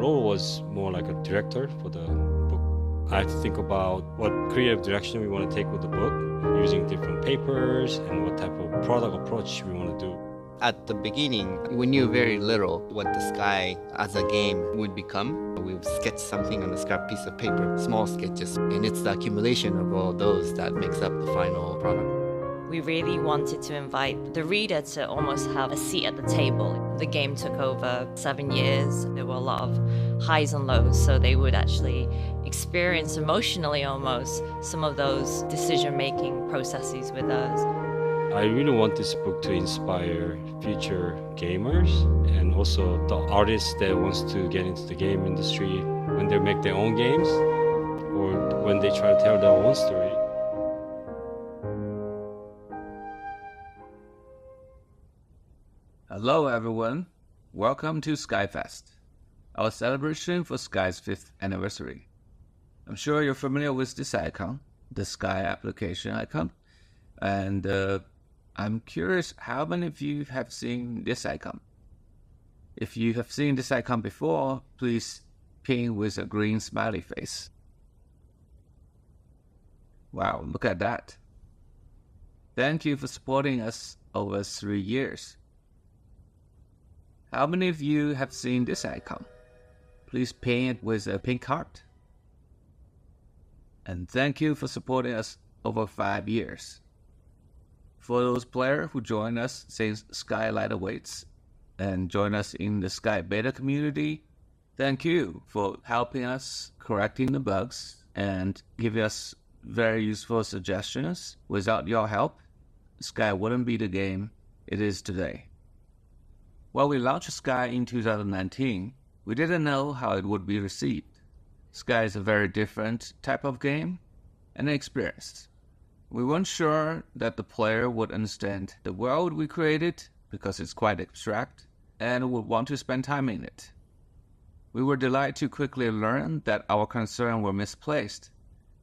role was more like a director for the book. I had to think about what creative direction we want to take with the book, using different papers and what type of product approach we want to do. At the beginning, we knew very little what the Sky as a game would become. We would sketch something on a scrap piece of paper, small sketches, and it's the accumulation of all those that makes up the final product. We really wanted to invite the reader to almost have a seat at the table. The game took over 7 years. There were a lot of highs and lows, so they would actually experience emotionally almost some of those decision-making processes with us. I really want this book to inspire future gamers and also the artists that wants to get into the game industry when they make their own games or when they try to tell their own story. Hello everyone, welcome to SkyFest, our celebration for Sky's 5th anniversary. I'm sure you're familiar with this icon, the Sky application icon, and I'm curious how many of you have seen this icon. If you have seen this icon before, please ping with a green smiley face. Wow, look at that. Thank you for supporting us over 3 years. How many of you have seen this icon? Please ping it with a pink heart. And thank you for supporting us over 5 years. For those players who join us since Skylight awaits and join us in the Sky Beta community, thank you for helping us correcting the bugs and giving us very useful suggestions. Without your help, Sky wouldn't be the game it is today. When we launched Sky in 2019, we didn't know how it would be received. Sky is a very different type of game and experience. We weren't sure that the player would understand the world we created because it's quite abstract and would want to spend time in it. We were delighted to quickly learn that our concerns were misplaced,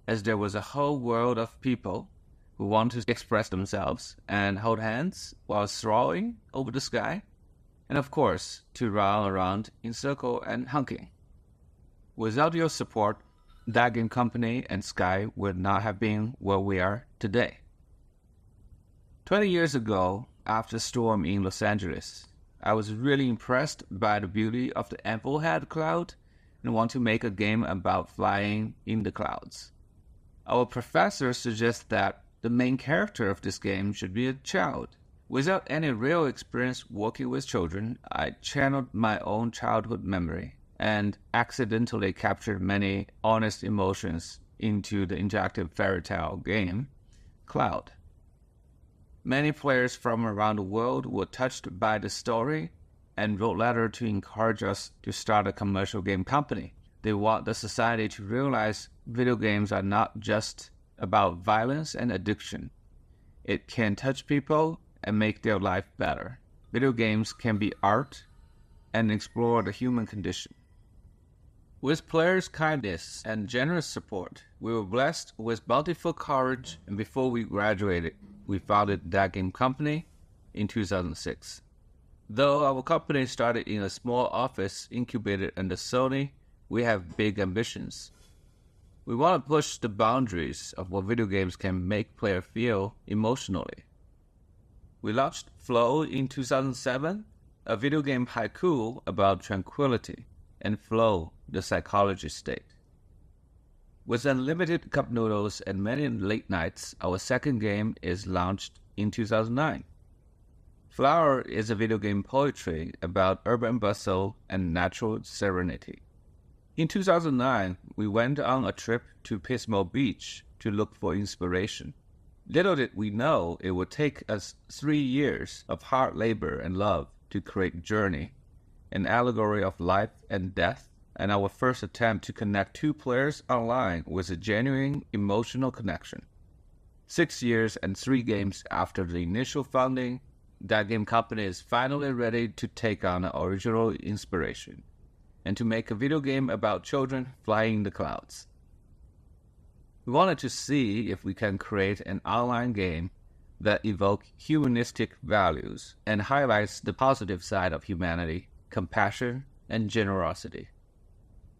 as there was a whole world of people who want to express themselves and hold hands while throwing over the sky, and of course, to run around in circle and honking. Without your support, that game company and Sky would not have been where we are today. 20 years ago, after a storm in Los Angeles, I was really impressed by the beauty of the Amplehead cloud and want to make a game about flying in the clouds. Our professor suggests that the main character of this game should be a child. Without any real experience working with children, I channeled my own childhood memory and accidentally captured many honest emotions into the interactive fairy tale game, Cloud. Many players from around the world were touched by the story and wrote letters to encourage us to start a commercial game company. They want the society to realize video games are not just about violence and addiction. It can touch people and make their life better. Video games can be art and explore the human condition. With players' kindness and generous support, we were blessed with bountiful courage, and before we graduated, we founded that game company in 2006. Though our company started in a small office incubated under Sony, we have big ambitions. We want to push the boundaries of what video games can make players feel emotionally. We launched Flow in 2007, a video game haiku about tranquility, and Flow, the psychology state. With unlimited cup noodles and many late nights, our second game is launched in 2009. Flower is a video game poetry about urban bustle and natural serenity. In 2009, we went on a trip to Pismo Beach to look for inspiration. Little did we know it would take us 3 years of hard labor and love to create Journey, an allegory of life and death, and our first attempt to connect two players online with a genuine emotional connection. 6 years and 3 games after the initial founding, that game company is finally ready to take on an original inspiration and to make a video game about children flying in the clouds. We wanted to see if we can create an online game that evokes humanistic values and highlights the positive side of humanity, compassion, and generosity.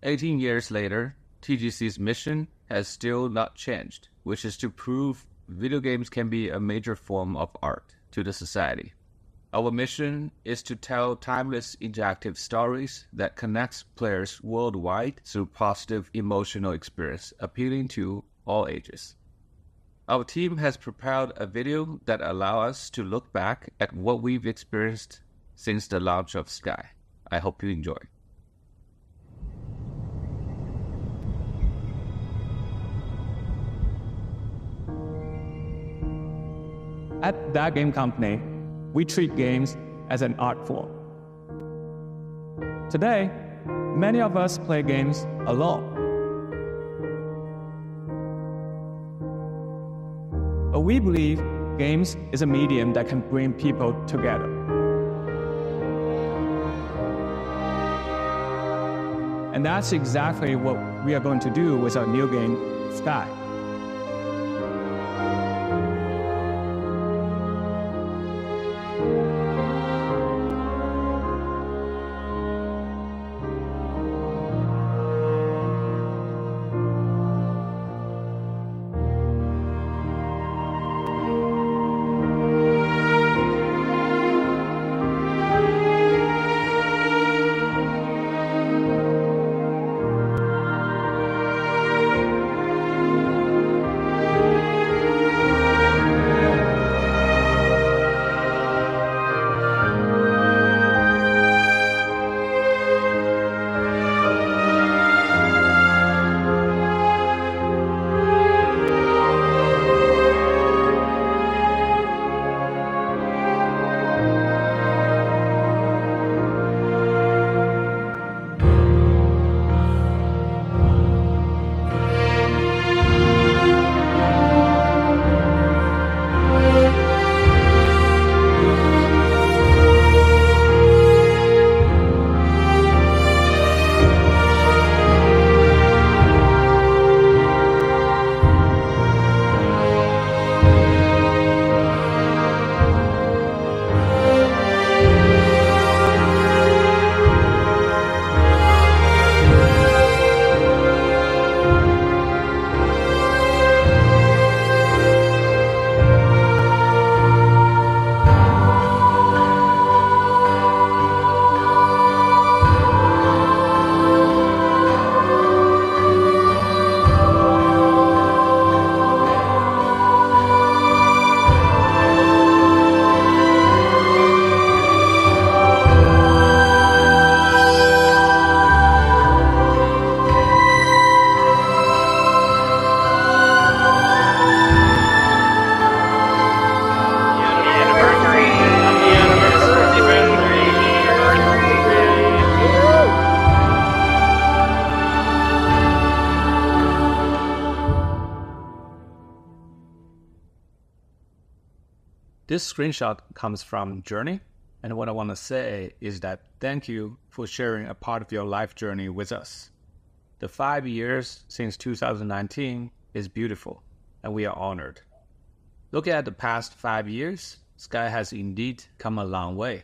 18 years later, TGC's mission has still not changed, which is to prove video games can be a major form of art to the society. Our mission is to tell timeless interactive stories that connects players worldwide through positive emotional experience, appealing to all ages. Our team has prepared a video that allows us to look back at what we've experienced since the launch of Sky. I hope you enjoy. At that game company, we treat games as an art form. Today, many of us play games alone. But we believe games is a medium that can bring people together. And that's exactly what we are going to do with our new game, Sky. This screenshot comes from Journey, and what I want to say is that thank you for sharing a part of your life journey with us. The 5 years since 2019 is beautiful, and we are honored. Looking at the past 5 years, Sky has indeed come a long way.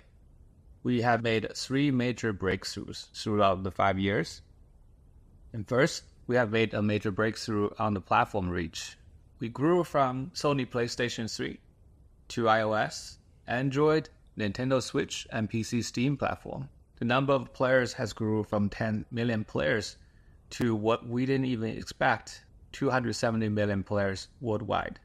We have made 3 major breakthroughs throughout the 5 years. And first, we have made a major breakthrough on the platform reach. We grew from Sony PlayStation 3 to iOS, Android, Nintendo Switch, and PC Steam platform. The number of players has grew from 10 million players to what we didn't even expect, 270 million players worldwide.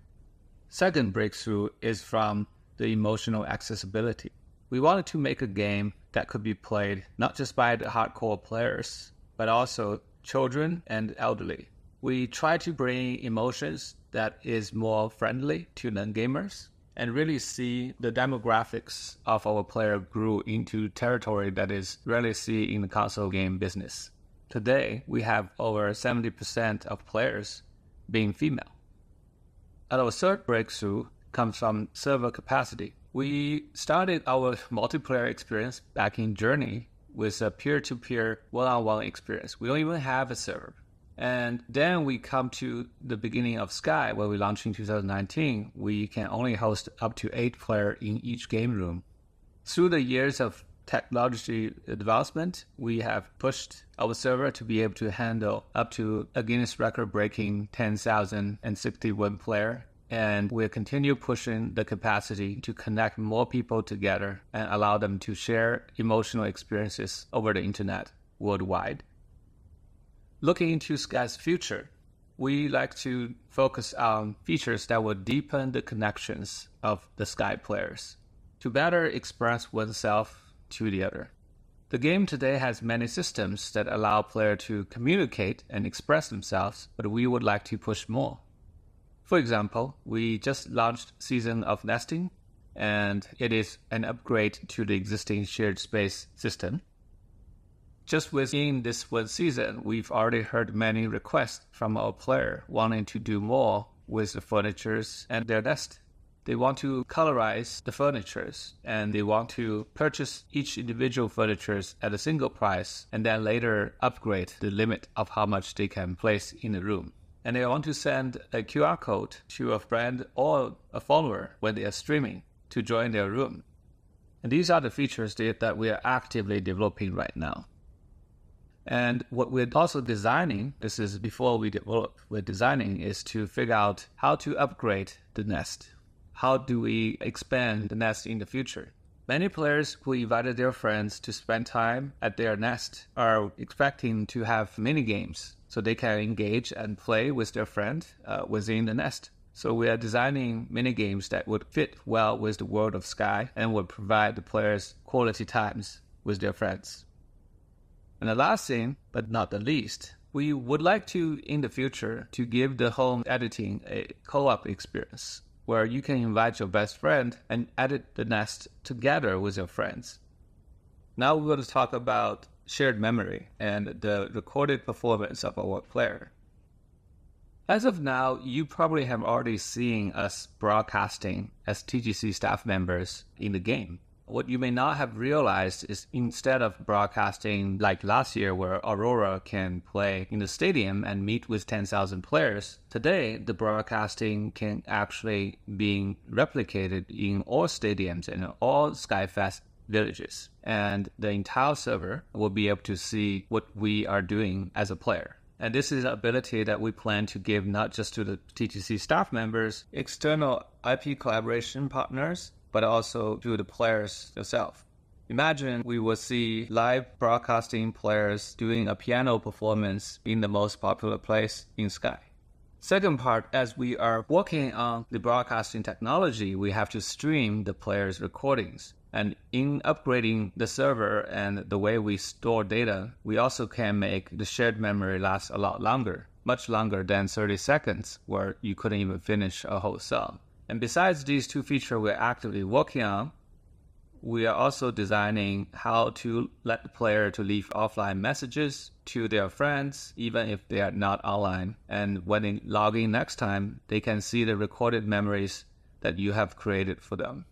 Second breakthrough is from the emotional accessibility. We wanted to make a game that could be played not just by the hardcore players, but also children and elderly. We try to bring emotions that is more friendly to non-gamers and really see the demographics of our player grew into territory that is rarely seen in the console game business. Today, we have over 70% of players being female. And our third breakthrough comes from server capacity. We started our multiplayer experience back in Journey with a peer-to-peer one-on-one experience. We don't even have a server. And then we come to the beginning of Sky, where we launched in 2019. We can only host up to 8 players in each game room. Through the years of technology advancement, we have pushed our server to be able to handle up to a Guinness record-breaking 10,061 player. And we'll continue pushing the capacity to connect more people together and allow them to share emotional experiences over the internet worldwide. Looking into Sky's future, we like to focus on features that will deepen the connections of the Sky players to better express oneself to the other. The game today has many systems that allow players to communicate and express themselves, but we would like to push more. For example, we just launched Season of Nesting, and it is an upgrade to the existing shared space system. Just within this one season, we've already heard many requests from our player wanting to do more with the furnitures and their nest. They want to colorize the furnitures, and they want to purchase each individual furnitures at a single price, and then later upgrade the limit of how much they can place in a room. And they want to send a QR code to a friend or a follower when they are streaming to join their room. And these are the features that we are actively developing right now. And what we're also designing, this is before we develop, we're designing is to figure out how to upgrade the nest. How do we expand the nest in the future? Many players who invited their friends to spend time at their nest are expecting to have mini games so they can engage and play with their friend within the nest. So we are designing mini games that would fit well with the world of Sky and would provide the players quality times with their friends. And the last thing, but not the least, we would like to, in the future, to give the home editing a co-op experience where you can invite your best friend and edit the nest together with your friends. Now we're going to talk about shared memory and the recorded performance of our player. As of now, you probably have already seen us broadcasting as TGC staff members in the game. What you may not have realized is instead of broadcasting like last year where Aurora can play in the stadium and meet with 10,000 players, today the broadcasting can actually be replicated in all stadiums and all SkyFest villages. And the entire server will be able to see what we are doing as a player. And this is an ability that we plan to give not just to the TGC staff members, external IP collaboration partners, but also to the players themselves. Imagine we will see live broadcasting players doing a piano performance in the most popular place in Sky. Second part, as we are working on the broadcasting technology, we have to stream the players' recordings. And in upgrading the server and the way we store data, we also can make the shared memory last a lot longer, much longer than 30 seconds, where you couldn't even finish a whole song. And besides these two features we're actively working on, we are also designing how to let the player to leave offline messages to their friends, even if they are not online. And when they log in next time, they can see the recorded memories that you have created for them.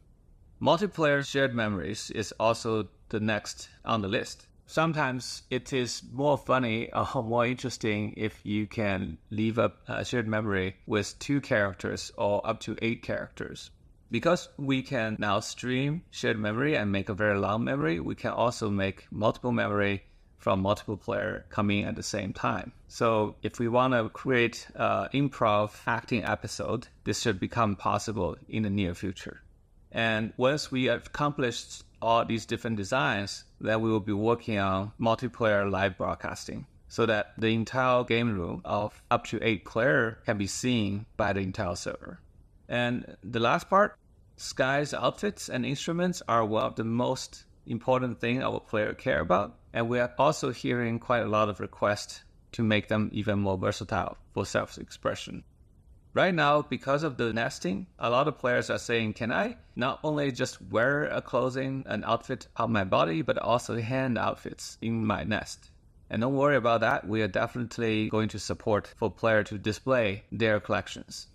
Multiplayer shared memories is also the next on the list. Sometimes it is more funny or more interesting if you can leave a shared memory with 2 characters or up to 8 characters. Because we can now stream shared memory and make a very long memory, we can also make multiple memory from multiple players coming at the same time. So if we want to create an improv acting episode, this should become possible in the near future. And once we have accomplished all these different designs, then we will be working on multiplayer live broadcasting so that the entire game room of up to 8 players can be seen by the entire server. And the last part, Sky's outfits and instruments are one of the most important things our players care about. And we are also hearing quite a lot of requests to make them even more versatile for self-expression. Right now, because of the nesting, a lot of players are saying, can I not only just wear a clothing, an outfit on my body, but also hand outfits in my nest? And don't worry about that. We are definitely going to support for players to display their collections.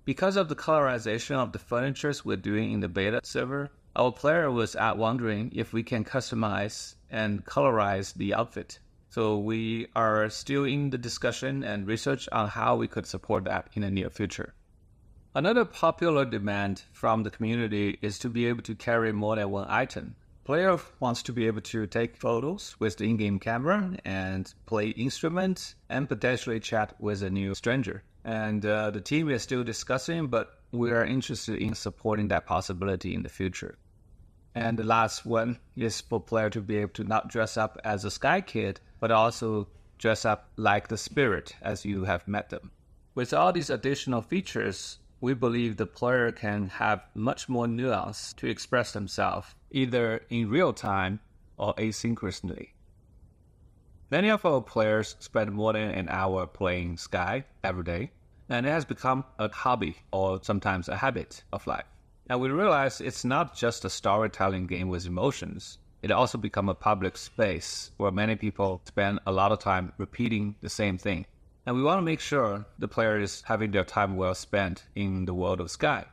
Because of the colorization of the furnitures we're doing in the beta server, our player was wondering if we can customize and colorize the outfit. So we are still in the discussion and research on how we could support that in the near future. Another popular demand from the community is to be able to carry more than one item. Player wants to be able to take photos with the in-game camera and play instruments and potentially chat with a new stranger. And the team is still discussing, but we are interested in supporting that possibility in the future. And the last one is for player to be able to not dress up as a Sky Kid, but also dress up like the spirit as you have met them. With all these additional features, we believe the player can have much more nuance to express themselves, either in real time or asynchronously. Many of our players spend more than an hour playing Sky every day, and it has become a hobby or sometimes a habit of life. And we realize it's not just a storytelling game with emotions. It also becomes a public space where many people spend a lot of time repeating the same thing. And we want to make sure the player is having their time well spent in the world of Sky.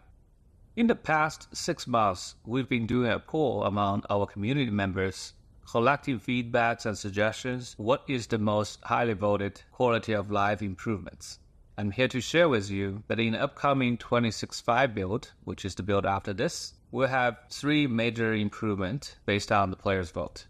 In the past 6 months, we've been doing a poll among our community members, collecting feedbacks and suggestions. What is the most highly voted quality of life improvements? I'm here to share with you that in the upcoming 26.5 build, which is the build after this, we'll have 3 major improvements based on the player's vote.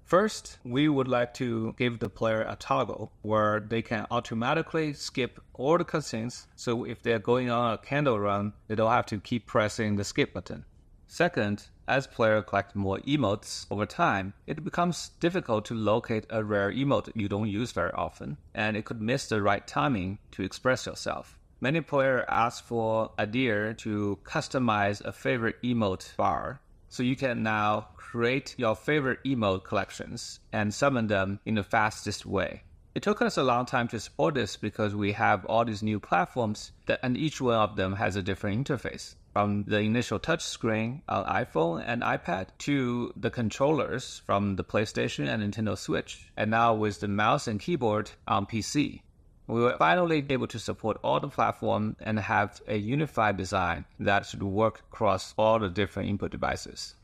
First, we would like to give the player a toggle where they can automatically skip all the cutscenes, so if they're going on a candle run, they don't have to keep pressing the skip button. Second, as players collect more emotes over time, it becomes difficult to locate a rare emote you don't use very often, and it could miss the right timing to express yourself. Many players ask for idea to customize a favorite emote bar, so you can now create your favorite emote collections and summon them in the fastest way. It took us a long time to support this because we have all these new platforms and each one of them has a different interface. From the initial touchscreen on iPhone and iPad to the controllers from the PlayStation and Nintendo Switch, and now with the mouse and keyboard on PC. We were finally able to support all the platforms and have a unified design that should work across all the different input devices.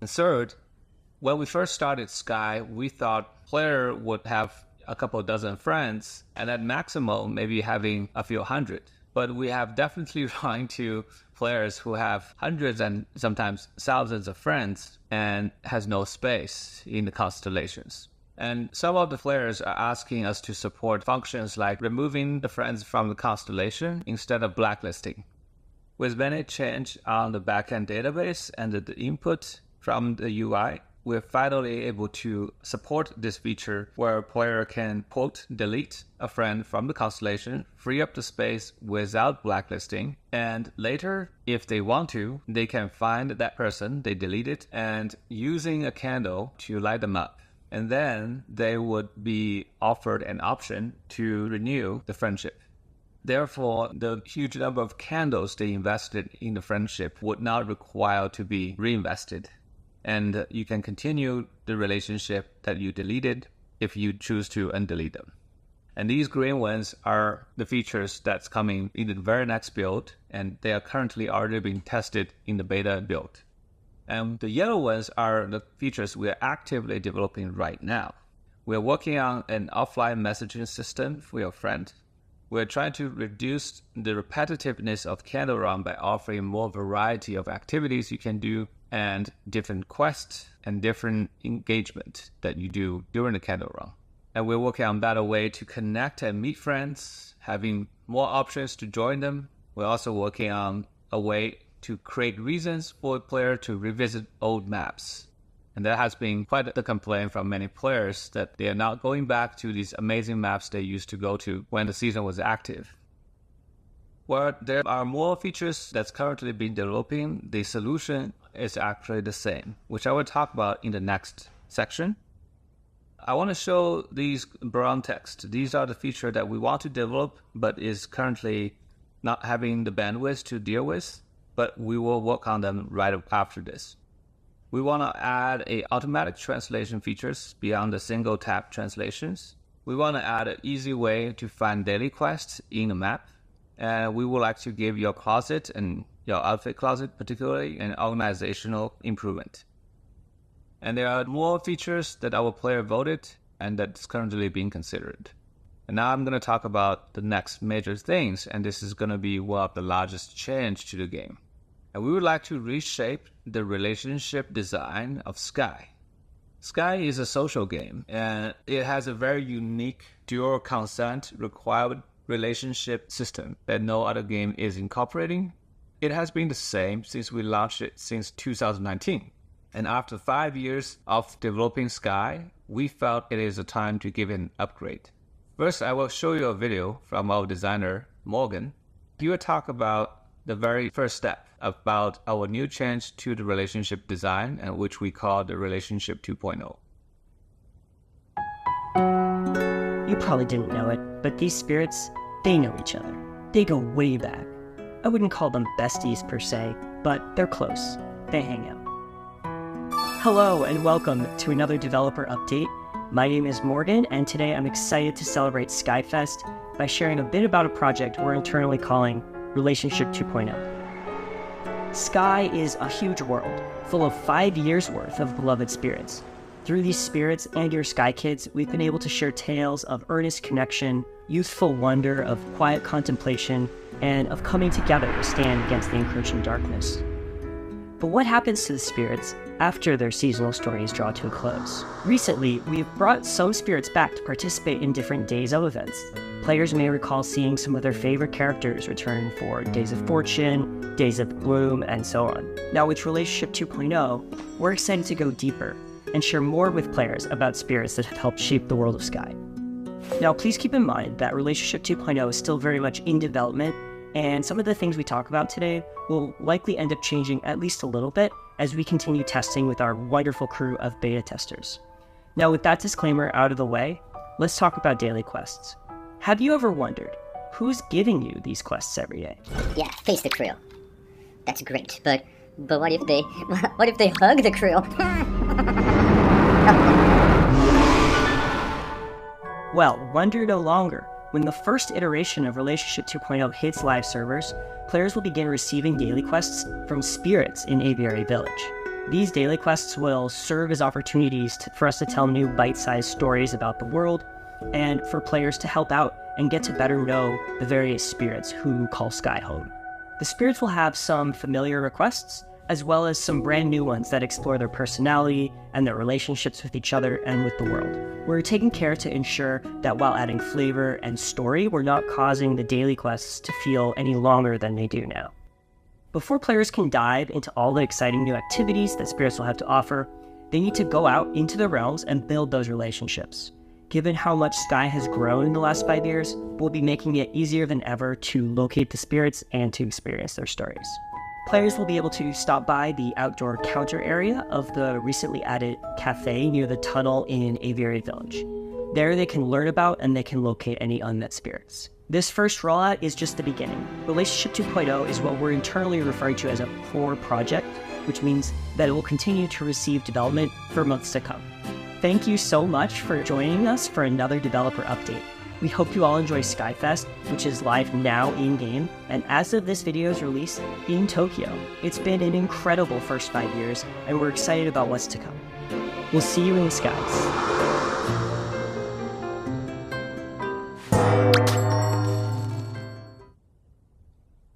And third, when we first started Sky, we thought player would have a couple dozen friends and at maximum maybe having a few hundred. But we have definitely run into players who have hundreds and sometimes thousands of friends and has no space in the constellations. And some of the players are asking us to support functions like removing the friends from the constellation instead of blacklisting. With many changes on the backend database and the input from the UI, we're finally able to support this feature where a player can, quote, delete a friend from the constellation, free up the space without blacklisting, and later, if they want to, they can find that person they deleted and using a candle to light them up. And then they would be offered an option to renew the friendship. Therefore, the huge number of candles they invested in the friendship would not require to be reinvested. And you can continue the relationship that you deleted if you choose to undelete them. And these green ones are the features that's coming in the very next build, and they are currently already being tested in the beta build. And the yellow ones are the features we are actively developing right now. We are working on an offline messaging system for your friend. We're trying to reduce the repetitiveness of Candle Run by offering more variety of activities you can do and different quests and different engagement that you do during the Candle Run. And we're working on better way to connect and meet friends, having more options to join them. We're also working on a way to create reasons for a player to revisit old maps. And that has been quite the complaint from many players that they are not going back to these amazing maps they used to go to when the season was active. Where there are more features that's currently being developing, the solution is actually the same, which I will talk about in the next section. I want to show these brown text. These are the features that we want to develop, but is currently not having the bandwidth to deal with, but we will work on them right after this. We want to add a automatic translation features beyond the single tap translations. We want to add an easy way to find daily quests in a map. And we would like to give your closet and your outfit closet particularly an organizational improvement. And there are more features that our player voted and that's currently being considered. And now I'm going to talk about the next major things, and this is going to be one of the largest change to the game. and we would like to reshape the relationship design of Sky. Sky is a social game, and it has a very unique dual consent required relationship system that no other game is incorporating. It has been the same since we launched it since 2019. And after 5 years of developing Sky, we felt it is a time to give it an upgrade. First, I will show you a video from our designer, Morgan. He will talk about the very first step about our new change to the relationship design, and which we call the Relationship 2.0. You probably didn't know it, but these spirits, they know each other. They go way back. I wouldn't call them besties per se, but they're close. They hang out. Hello and welcome to another developer update. My name is Morgan, and today I'm excited to celebrate SkyFest by sharing a bit about a project we're internally calling Relationship 2.0. Sky is a huge world, full of 5 years worth of beloved spirits. Through these spirits and your Sky Kids, we've been able to share tales of earnest connection, youthful wonder, of quiet contemplation, and of coming together to stand against the encroaching darkness. But what happens to the spirits after their seasonal stories draw to a close? Recently, we've brought some spirits back to participate in different Days of events. Players may recall seeing some of their favorite characters return for Days of Fortune, Days of Gloom, and so on. Now with Relationship 2.0, we're excited to go deeper and share more with players about spirits that have helped shape the world of Sky. Now please keep in mind that Relationship 2.0 is still very much in development, and some of the things we talk about today will likely end up changing at least a little bit as we continue testing with our wonderful crew of beta testers. Now with that disclaimer out of the way, let's talk about daily quests. Have you ever wondered who's giving you these quests every day? Yeah, face the crew. That's great, but what if they hug the crew? Well, wonder no longer. When the first iteration of Relationship 2.0 hits live servers, players will begin receiving daily quests from spirits in Aviary Village. These daily quests will serve as opportunities for us to tell new bite-sized stories about the world, and for players to help out and get to better know the various spirits who call Sky home. The spirits will have some familiar requests, as well as some brand new ones that explore their personality and their relationships with each other and with the world. We're taking care to ensure that while adding flavor and story, we're not causing the daily quests to feel any longer than they do now. Before players can dive into all the exciting new activities that spirits will have to offer, they need to go out into the realms and build those relationships. Given how much Sky has grown in the last 5 years, we'll be making it easier than ever to locate the spirits and to experience their stories. Players will be able to stop by the outdoor counter area of the recently added cafe near the tunnel in Aviary Village. There they can learn about and they can locate any unmet spirits. This first rollout is just the beginning. Relationship 2.0 is what we're internally referring to as a core project, which means that it will continue to receive development for months to come. Thank you so much for joining us for another developer update. We hope you all enjoy SkyFest, which is live now in-game, and as of this video's release, in Tokyo. It's been an incredible first 5 years, and we're excited about what's to come. We'll see you in the skies.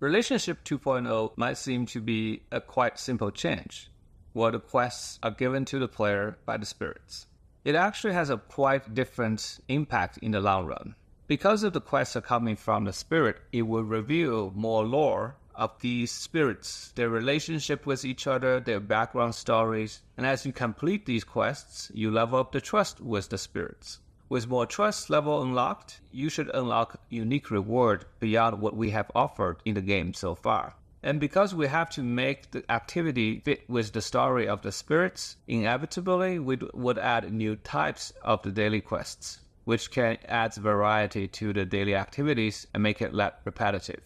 Relationship 2.0 might seem to be a quite simple change, where the quests are given to the player by the spirits. It actually has a quite different impact in the long run. Because if the quests are coming from the spirit, it will reveal more lore of these spirits, their relationship with each other, their background stories, and as you complete these quests, you level up the trust with the spirits. With more trust level unlocked, you should unlock unique reward beyond what we have offered in the game so far. And because we have to make the activity fit with the story of the spirits, inevitably we would add new types of the daily quests, which can add variety to the daily activities and make it less repetitive.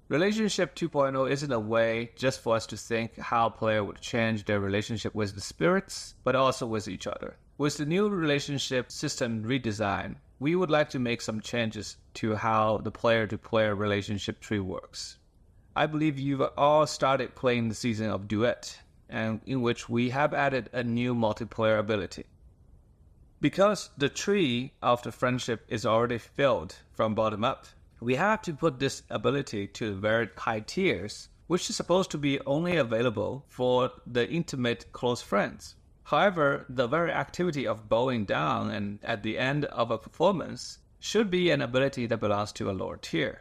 Relationship 2.0 isn't a way just for us to think how a player would change their relationship with the spirits, but also with each other. With the new relationship system redesign, we would like to make some changes to how the player-to-player relationship tree works. I believe you've all started playing the season of Duet, and in which we have added a new multiplayer ability. Because the tree of the friendship is already filled from bottom up, we have to put this ability to very high tiers which is supposed to be only available for the intimate close friends. However, the very activity of bowing down and at the end of a performance should be an ability that belongs to a lower tier.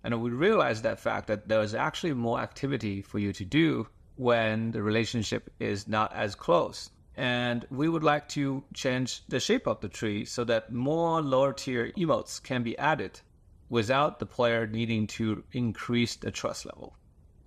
And we realize that fact that there is actually more activity for you to do when the relationship is not as close. And we would like to change the shape of the tree so that more lower tier emotes can be added without the player needing to increase the trust level.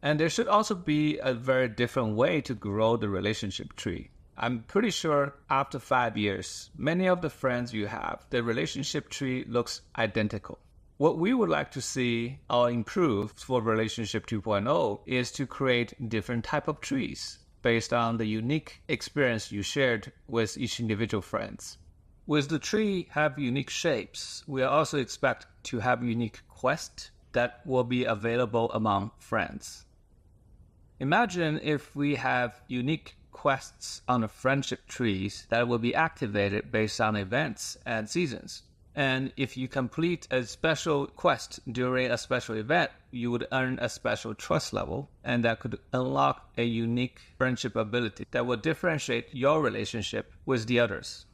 And there should also be a very different way to grow the relationship tree. I'm pretty sure after 5 years, many of the friends you have, the relationship tree looks identical. What we would like to see or improve for Relationship 2.0 is to create different type of trees based on the unique experience you shared with each individual friends. With the tree have unique shapes, we also expect to have unique quests that will be available among friends. Imagine if we have unique quests on the friendship trees that will be activated based on events and seasons. And if you complete a special quest during a special event, you would earn a special trust level, and that could unlock a unique friendship ability that will differentiate your relationship with the others.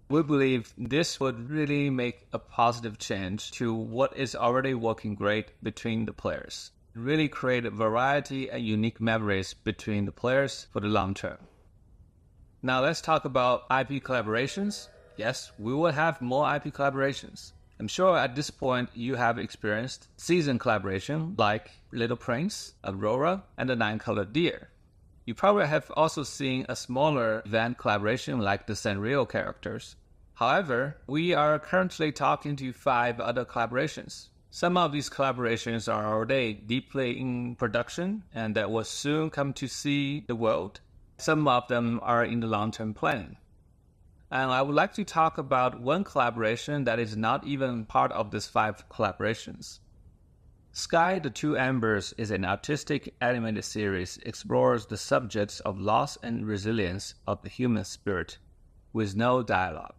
We believe this would really make a positive change to what is already working great between the players. Really create a variety and unique memories between the players for the long term. Now let's talk about IP collaborations. Yes, we will have more IP collaborations. I'm sure at this point you have experienced season collaboration like Little Prince, Aurora, and the Nine-Colored Deer. You probably have also seen a smaller event collaboration like the Sanrio characters. However, we are currently talking to 5 other collaborations. Some of these collaborations are already deeply in production and that will soon come to see the world. Some of them are in the long-term planning. And I would like to talk about one collaboration that is not even part of these 5 collaborations. Sky the Two Embers is an artistic animated series explores the subjects of loss and resilience of the human spirit with no dialogue.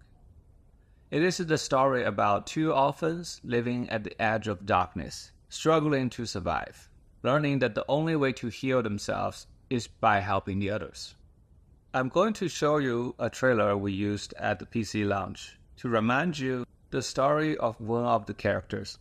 It is the story about 2 orphans living at the edge of darkness, struggling to survive, learning that the only way to heal themselves is by helping the others. I'm going to show you a trailer we used at the PC launch to remind you the story of one of the characters.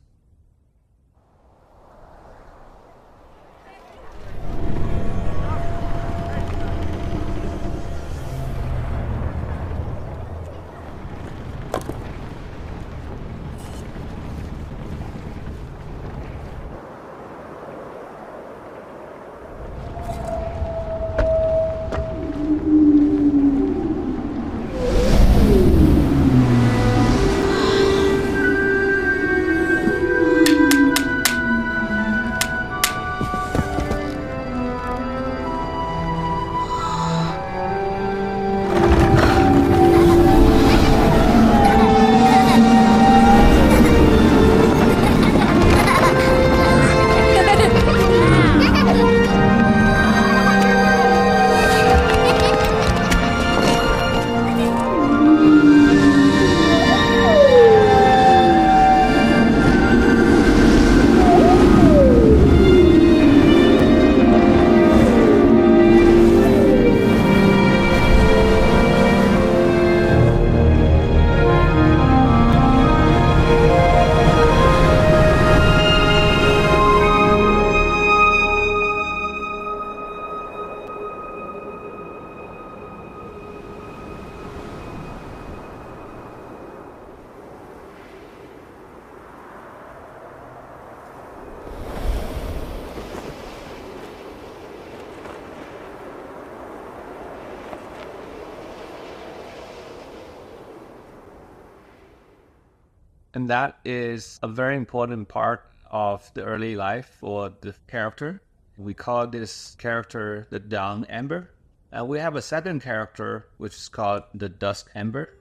And that is a very important part of the early life for the character. We call this character the Dawn Ember. And we have a second character which is called the Dusk Ember.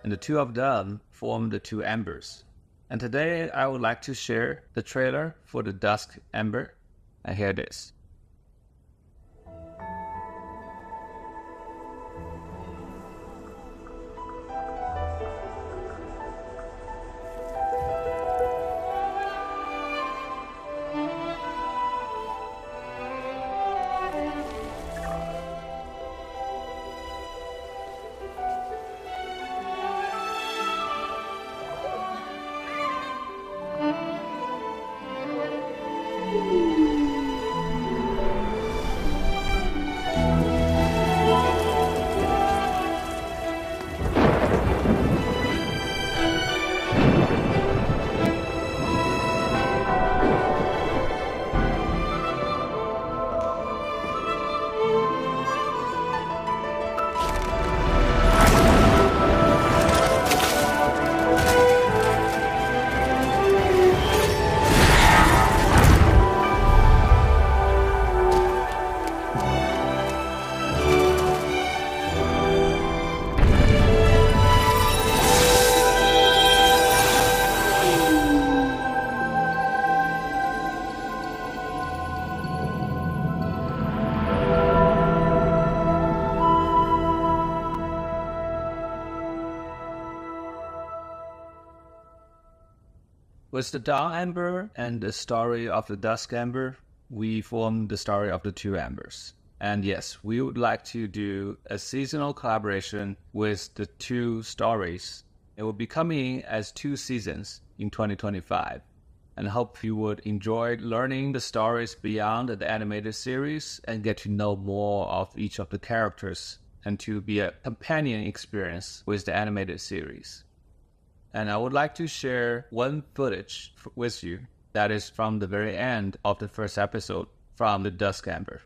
And the 2 of them form the 2 embers. And today I would like to share the trailer for the Dusk Ember. And here it is. With the Dawn Amber and the story of the Dusk Amber, we formed the story of the two Ambers. And yes, we would like to do a seasonal collaboration with the two stories. It will be coming as 2 seasons in 2025. And hope you would enjoy learning the stories beyond the animated series and get to know more of each of the characters and to be a companion experience with the animated series. And I would like to share one footage with you that is from the very end of the first episode from the Dusk Amber.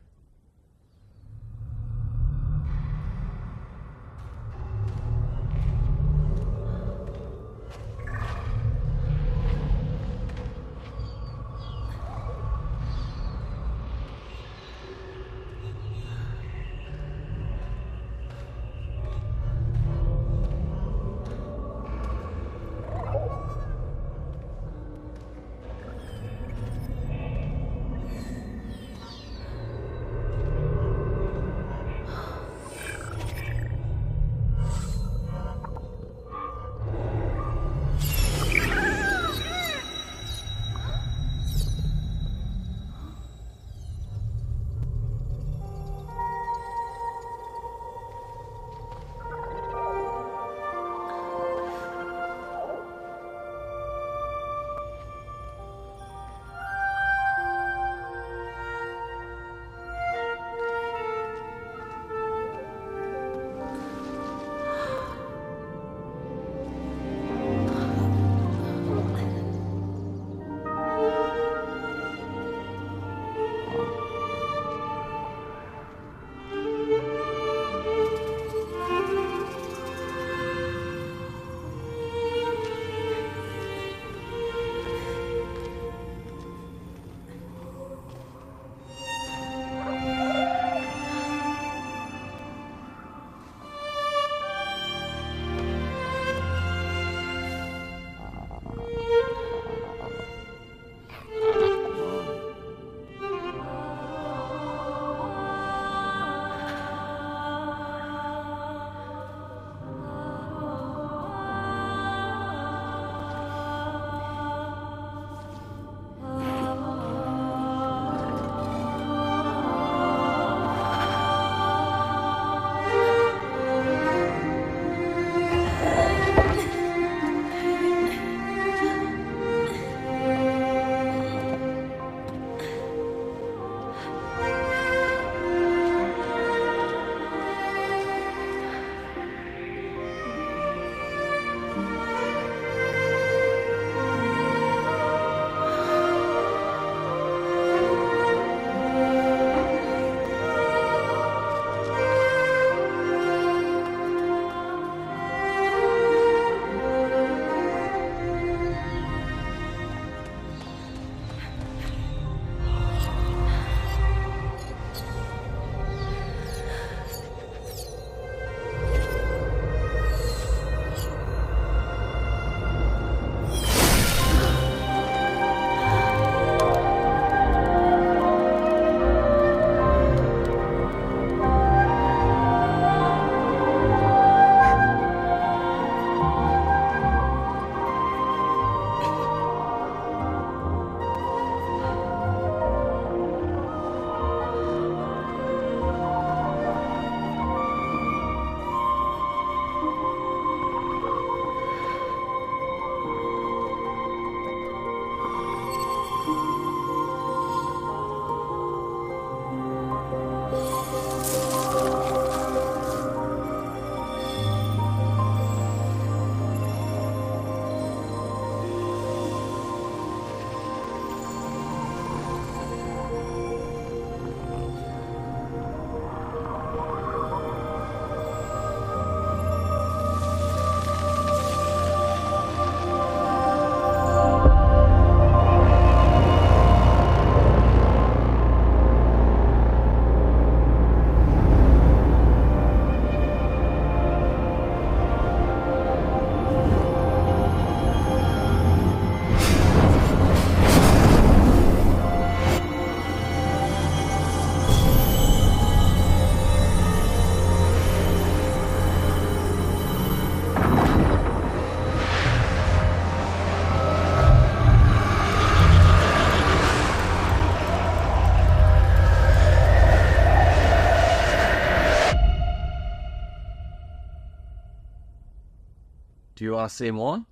you want to say more?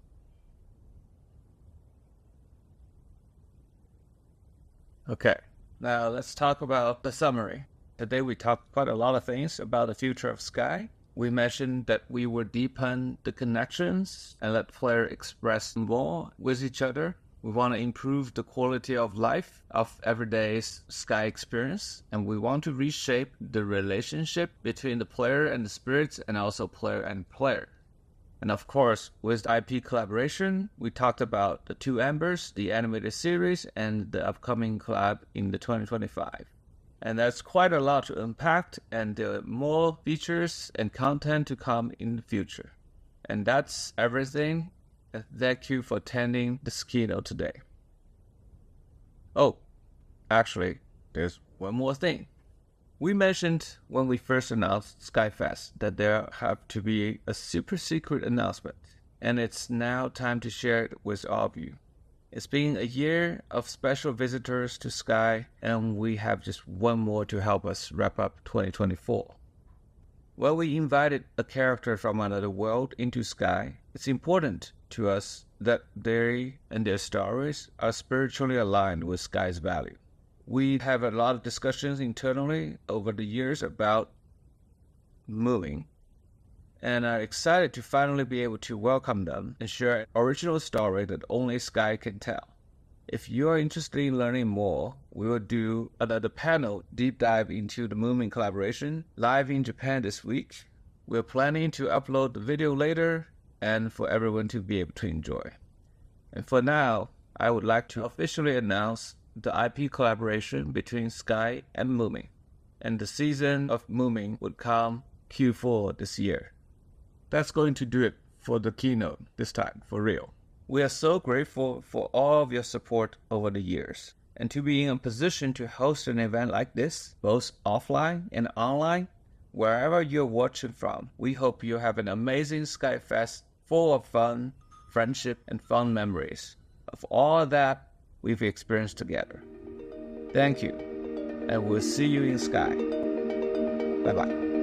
Okay, now let's talk about the summary. Today we talked quite a lot of things about the future of Sky. We mentioned that we will deepen the connections and let players express more with each other. We want to improve the quality of life of everyday Sky experience, and we want to reshape the relationship between the player and the spirits, and also player and player. And of course, with IP collaboration, we talked about the two Embers, the animated series, and the upcoming collab in the 2025. And that's quite a lot to unpack, and there are more features and content to come in the future. And that's everything. Thank you for attending this keynote today. Oh, actually, there's one more thing. We mentioned when we first announced SkyFest that there have to be a super secret announcement, and it's now time to share it with all of you. It's been a year of special visitors to Sky, and we have just one more to help us wrap up 2024. When we invited a character from another world into Sky, it's important to us that they and their stories are spiritually aligned with Sky's value. We have a lot of discussions internally over the years about moving, and are excited to finally be able to welcome them and share an original story that only Sky can tell. If you are interested in learning more, we will do another panel deep dive into the Moomin collaboration live in Japan this week. We're planning to upload the video later and for everyone to be able to enjoy. And for now, I would like to officially announce the IP collaboration between Sky and Moomin. And the season of Moomin would come Q4 this year. That's going to do it for the keynote this time, for real. We are so grateful for all of your support over the years. And to be in a position to host an event like this, both offline and online, wherever you're watching from, we hope you have an amazing SkyFest full of fun, friendship, and fun memories of all that we've experienced together. Thank you, and we'll see you in Sky. Bye-bye.